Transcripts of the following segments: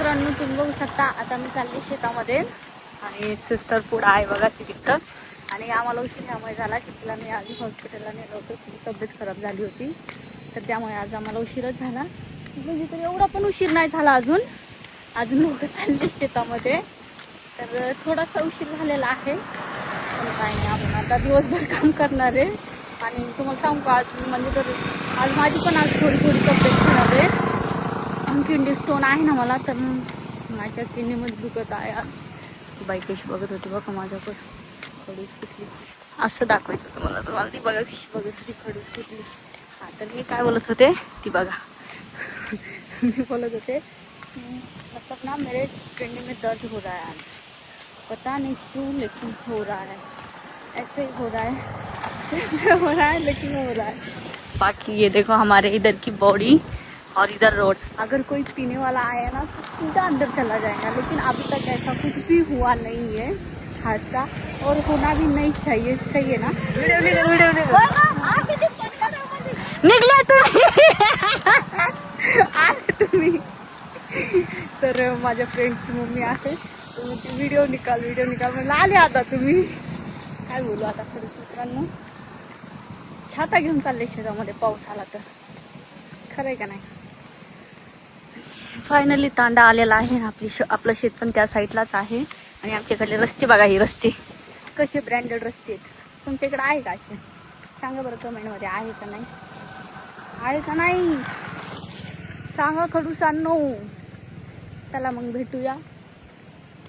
मित्रांनो, तुम्ही बघू शकता आता मी चालली शेतामध्ये आणि सिस्टर पुढं आहे बघा ती तिथं. आणि आम्हाला उशीर ह्यामुळे झाला की तिला मी आधी हॉस्पिटलला नेलं होतं, तिची तब्येत खराब झाली होती, तर त्यामुळे आज आम्हाला उशीरच झाला. म्हणजे तर एवढा पण उशीर नाही झाला अजून लोक चालले शेतामध्ये, तर थोडासा उशीर झालेला आहे. पण काय नाही, आपण आता दिवसभर काम करणार आहे. आणि तुम्हाला सांगू का, आज म्हणजे तर आज माझी पण आज थोडी तब्येत खराब आहे. किडनी स्टोन आहे ना मला, तर माझ्या किडनीमध्ये दुखत आहे. बाई कशी बघत होती बघा माझ्याकडे, खडूस कुठली असं दाखवायचं होतं मला. तुम्हाला ती बघा कशी बघत होती, खडूस कुठली. हा, तर मी काय बोलत होते ती बघा. मी बोलत होते मतलब ना मेरे किडनी में दर्द हो रहा है आज, पता नहीं क्यों लेकिन हो रहा है, ऐसे ही हो रहा है, ऐसे हो रहा है लेकिन हो रहा है. बाकी ये देखो हमारे इधर की बॉडी और इधर रोड. अगर कोई पीने वाला आया ना तो सीधा अंदर चला जाएगा, लेकिन अभी तक ऐसा कुछ भी हुआ नहीं है हादसा, और होना भी नहीं चाहिए. सही है ना? निघले तुम्ही तर माझ्या फ्रेंडची मम्मी आहे, तर ती व्हिडिओ निकाल म्हणलं आले आता तुम्ही. काय बोलू आता खरंच मित्रांनो, छाता घेऊन चालले शेतामध्ये, पाऊस आला तर. खरंय का नाही? फायनली तांडा आलेला आहे. आपलं शेत पण त्या साईडलाच आहे. आणि आमच्याकडले रस्ते बघा, हे रस्ते कसे ब्रँडेड रस्ते आहेत. तुमच्याकडे आहे का असे? सांगा बरं कमेंटमध्ये, आहे का नाही, आहे का नाही सांगा खडूसांनो. चला मग भेटूया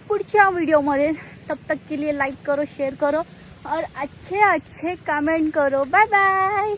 पुढच्या व्हिडिओमध्ये. तब तक के लिए लाइक करो, शेयर करो और अच्छे कमेंट करो. Bye bye.